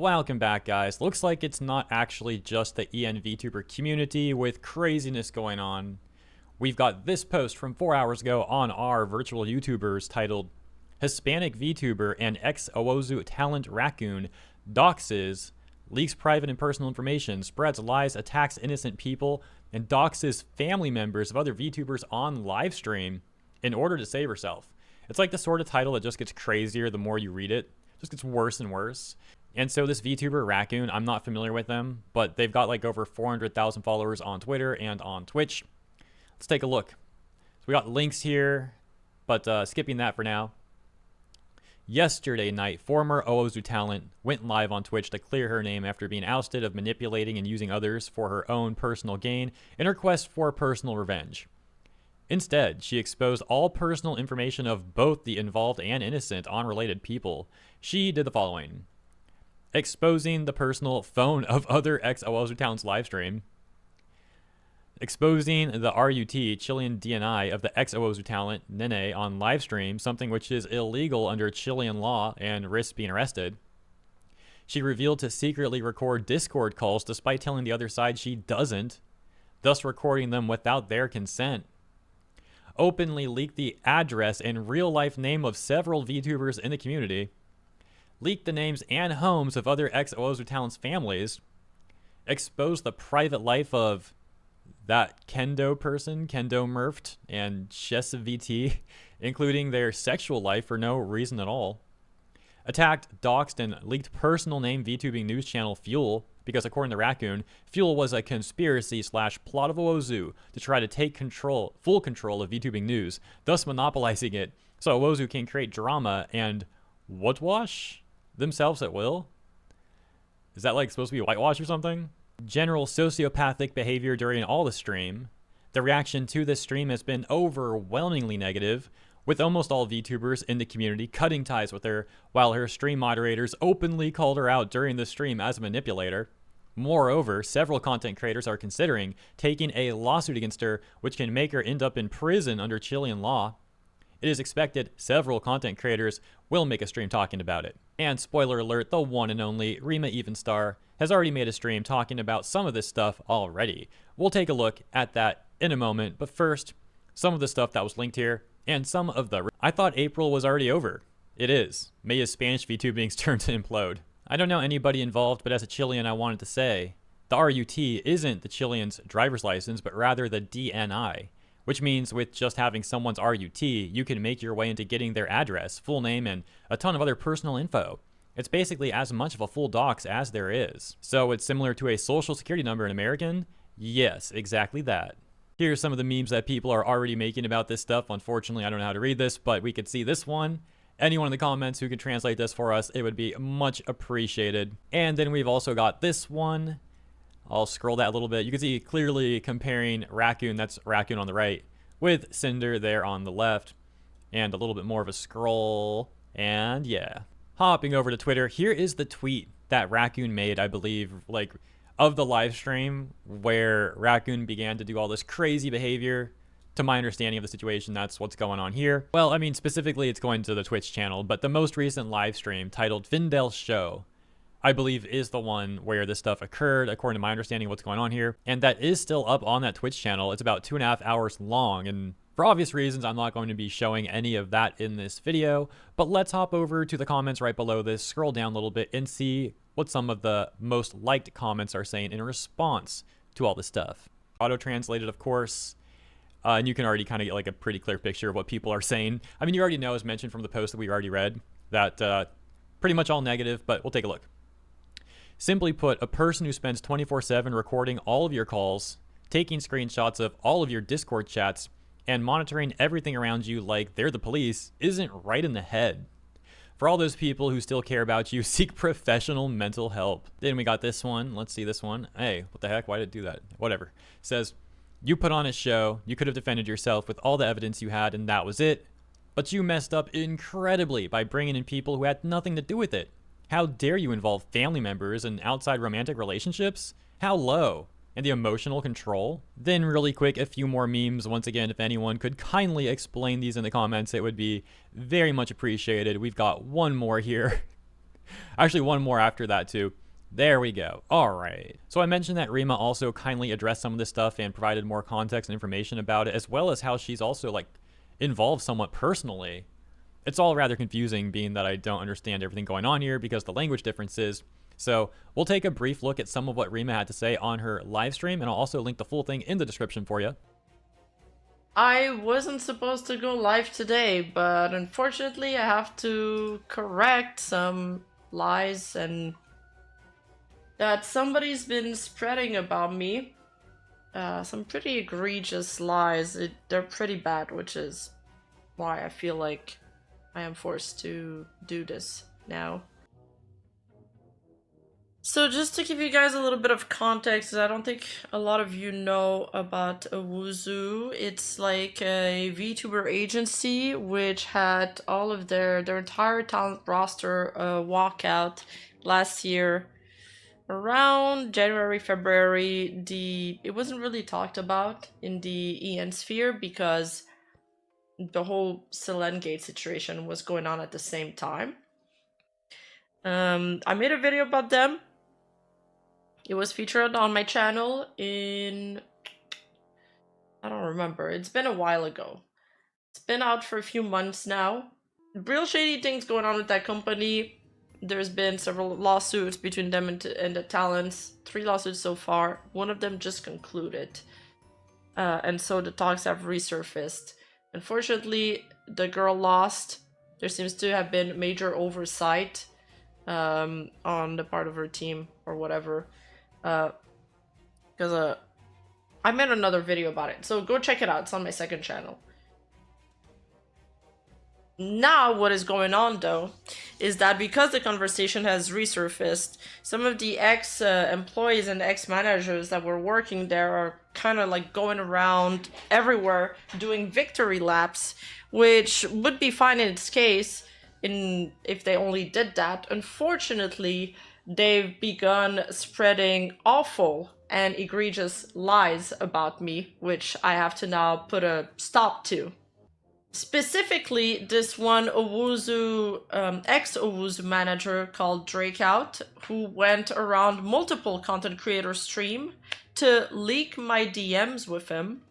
Welcome back, guys. Looks like it's not actually just the Vtuber community with craziness going on. We've got this post from 4 hours ago on our virtual YouTubers titled Hispanic Vtuber and ex-OWOZU talent raccoon doxes, leaks private and personal information, spreads lies, attacks innocent people, and doxes family members of other Vtubers on livestream in order to save herself. It's like the sort of title that just gets crazier the more you read it. It just gets worse and worse. And so this VTuber Raccoon, I'm not familiar with them, but they've got like over 400,000 followers on Twitter and on Twitch. Let's take a look. So we got links here, but skipping that for now. Yesterday night, former OWOZU talent went live on Twitch to clear her name after being ousted of manipulating and using others for her own personal gain in her quest for personal revenge. Instead, she exposed all personal information of both the involved and innocent unrelated people. She did the following: exposing the personal phone of other ex-OWOZU talents livestream, exposing the RUT Chilean DNI of the ex-OWOZU talent Nene on livestream, something which is illegal under Chilean law and risks being arrested. She revealed to secretly record Discord calls despite telling the other side she doesn't, thus recording them without their consent. Openly leaked the address and real-life name of several VTubers in the community. Leaked the names and homes of other ex-OWOZU talents' families. Exposed the private life of that Kendo person, Kendo Murphed, and Chess VT, including their sexual life for no reason at all. Attacked, doxed, and leaked personal name VTubing news channel Fuel, because according to Raccoon, Fuel was a conspiracy / plot of OWOZU to try to take full control of VTubing news, thus monopolizing it so OWOZU can create drama and whitewash themselves at will. Is that like supposed to be whitewash or something? General sociopathic behavior during all the stream. The reaction to this stream has been overwhelmingly negative, with almost all VTubers in the community cutting ties with her, while her stream moderators openly called her out during the stream as a manipulator. Moreover, several content creators are considering taking a lawsuit against her, which can make her end up in prison under Chilean law. It is expected several content creators will make a stream talking about it. And spoiler alert, the one and only Remma Evenstar has already made a stream talking about some of this stuff already. We'll take a look at that in a moment, but first, some of the stuff that was linked here, and some of the... I thought April was already over. It is. May is Spanish VTubing's turn to implode. I don't know anybody involved, but as a Chilean I wanted to say, the RUT isn't the Chilean's driver's license, but rather the DNI. Which means with just having someone's RUT, you can make your way into getting their address, full name, and a ton of other personal info. It's basically as much of a full dox as there is. So it's similar to a social security number in American? Yes, exactly that. Here's some of the memes that people are already making about this stuff. Unfortunately, I don't know how to read this, but we could see this one. Anyone in the comments who could translate this for us, it would be much appreciated. And then we've also got this one. I'll scroll that a little bit. You can see clearly comparing Raccoon, that's Raccoon on the right, with Cinder there on the left. And a little bit more of a scroll. And yeah. Hopping over to Twitter, here is the tweet that Raccoon made, I believe, like, of the live stream where Raccoon began to do all this crazy behavior. To my understanding of the situation, that's what's going on here. Well, I mean, specifically, it's going to the Twitch channel, but the most recent live stream titled Findel's Show, I believe, is the one where this stuff occurred, according to my understanding of what's going on here. And that is still up on that Twitch channel. It's about 2.5 hours long. And for obvious reasons, I'm not going to be showing any of that in this video. But let's hop over to the comments right below this, scroll down a little bit, and see what some of the most liked comments are saying in response to all this stuff. Auto-translated, of course. And you can already kind of get like a pretty clear picture of what people are saying. I mean, you already know, as mentioned from the post that we already read, that pretty much all negative, but we'll take a look. Simply put, a person who spends 24/7 recording all of your calls, taking screenshots of all of your Discord chats, and monitoring everything around you like they're the police isn't right in the head. For all those people who still care about you, seek professional mental help. Then we got this one. Let's see this one. Hey, what the heck? Why did it do that? Whatever. It says, you put on a show, you could have defended yourself with all the evidence you had, and that was it. But you messed up incredibly by bringing in people who had nothing to do with it. How dare you involve family members in outside romantic relationships? How low? And the emotional control? Then really quick, a few more memes. Once again, if anyone could kindly explain these in the comments, it would be very much appreciated. We've got one more here. Actually, one more after that, too. There we go. All right. So I mentioned that Rima also kindly addressed some of this stuff and provided more context and information about it, as well as how she's also, like, involved somewhat personally. It's all rather confusing, being that I don't understand everything going on here because the language differences. So we'll take a brief look at some of what Rima had to say on her live stream, and I'll also link the full thing in the description for you. I wasn't supposed to go live today, but unfortunately I have to correct some lies and that somebody's been spreading about me. Some pretty egregious lies. They're pretty bad, which is why I feel like I am forced to do this now. So just to give you guys a little bit of context, I don't think a lot of you know about OWOZU. It's like a VTuber agency which had all of their entire talent roster walk out last year. Around January, February, it wasn't really talked about in the EN sphere because the whole Selengate situation was going on at the same time. I made a video about them. It was featured on my channel in... I don't remember. It's been a while ago. It's been out for a few months now. Real shady things going on with that company. There's been several lawsuits between them and the talents. 3 lawsuits so far. One of them just concluded. And so the talks have resurfaced. Unfortunately, the girl lost. There seems to have been major oversight on the part of her team or whatever. Because I made another video about it. So go check it out. It's on my second channel. Now, what is going on, though, is that because the conversation has resurfaced, some of the ex-employees and ex-managers that were working there are kind of like going around everywhere doing victory laps, which would be fine in its case if they only did that. Unfortunately, they've begun spreading awful and egregious lies about me, which I have to now put a stop to. Specifically, this one OWOZU, ex-OWOZU manager called Drakeout, who went around multiple content creator stream to leak my DMs with him,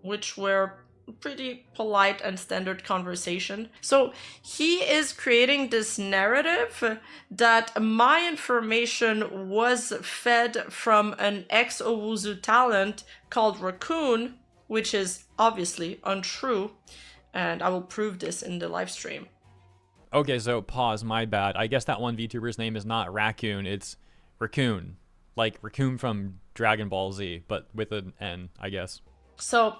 which were pretty polite and standard conversation. So he is creating this narrative that my information was fed from an ex-OWOZU talent called Raccoon, which is obviously untrue. And I will prove this in the live stream. Okay, so pause, my bad. I guess that one VTuber's name is not Raccoon, it's Raccoon. Like Raccoon from Dragon Ball Z, but with an N, I guess. So,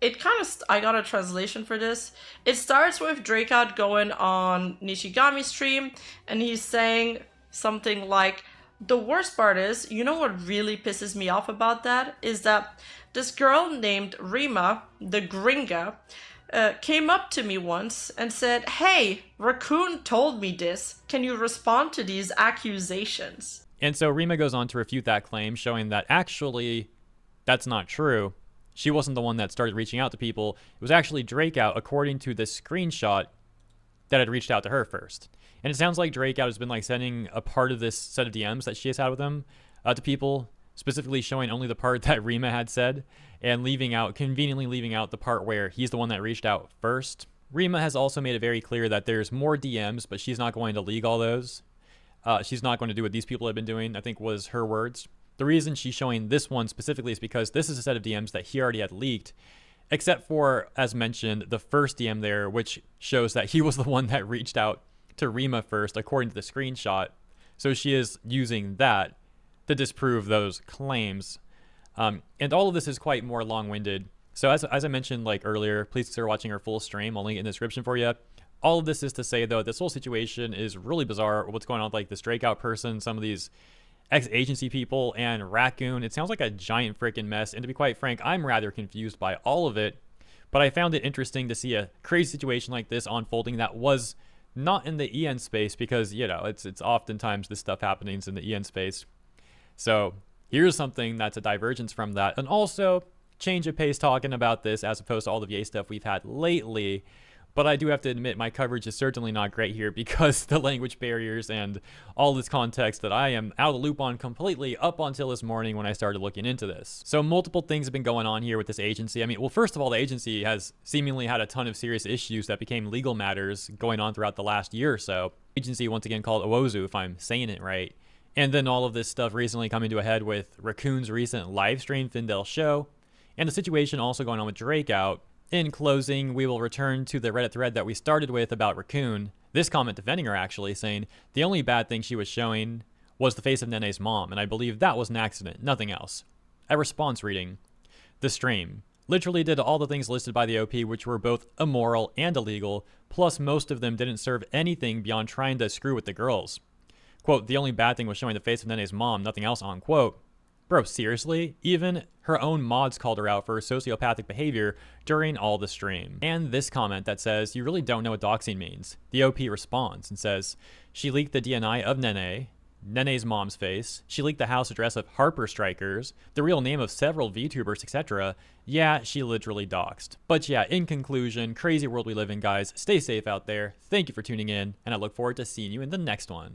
it kind of, I got a translation for this. It starts with Drakeout going on Nishigami's stream, and he's saying something like, the worst part is, you know what really pisses me off about that? Is that this girl named Rima, the Gringa, came up to me once and said, hey, Raccoon told me this. Can you respond to these accusations? And so Rima goes on to refute that claim, showing that actually that's not true. She wasn't the one that started reaching out to people. It was actually Drakeout, according to this screenshot, that had reached out to her first. And it sounds like Drakeout has been like sending a part of this set of DMs that she has had with him to people, specifically showing only the part that Rima had said and conveniently leaving out the part where he's the one that reached out first. Rima has also made it very clear that there's more DMs, but she's not going to leak all those. She's not going to do what these people have been doing, I think was her words. The reason she's showing this one specifically is because this is a set of DMs that he already had leaked, except for, as mentioned, the first DM there, which shows that he was the one that reached out to Rima first, according to the screenshot. So she is using that to disprove those claims. And all of this is quite more long-winded. So as I mentioned like earlier, please consider watching our full stream. I'll link it in the description for you. All of this is to say, though, this whole situation is really bizarre. What's going on with like this Drakeout person, some of these ex-agency people, and Raccoon. It sounds like a giant freaking mess. And to be quite frank, I'm rather confused by all of it. But I found it interesting to see a crazy situation like this unfolding that was not in the EN space because, you know, it's oftentimes this stuff happening in the EN space. So here's something that's a divergence from that. And also, change of pace talking about this as opposed to all the VA stuff we've had lately. But I do have to admit my coverage is certainly not great here because the language barriers and all this context that I am out of the loop on completely up until this morning when I started looking into this. So multiple things have been going on here with this agency. I mean, well, first of all, the agency has seemingly had a ton of serious issues that became legal matters going on throughout the last year or so. Agency, once again called OWOZU, if I'm saying it right. And then all of this stuff recently coming to a head with Raccoon's recent live stream Findel show, and the situation also going on with Drake out. In closing, we will return to the Reddit thread that we started with about Raccoon. This comment defending her actually, saying the only bad thing she was showing was the face of Nene's mom, and I believe that was an accident, nothing else. A response reading. The stream literally did all the things listed by the OP, which were both immoral and illegal, plus most of them didn't serve anything beyond trying to screw with the girls. Quote, the only bad thing was showing the face of Nene's mom, nothing else, unquote. Bro, seriously? Even her own mods called her out for her sociopathic behavior during all the stream. And this comment that says, you really don't know what doxing means. The OP responds and says, she leaked the DNI of Nene's mom's face. She leaked the house address of Harper Strikers, the real name of several VTubers, etc. Yeah, she literally doxed. But yeah, in conclusion, crazy world we live in, guys. Stay safe out there. Thank you for tuning in, and I look forward to seeing you in the next one.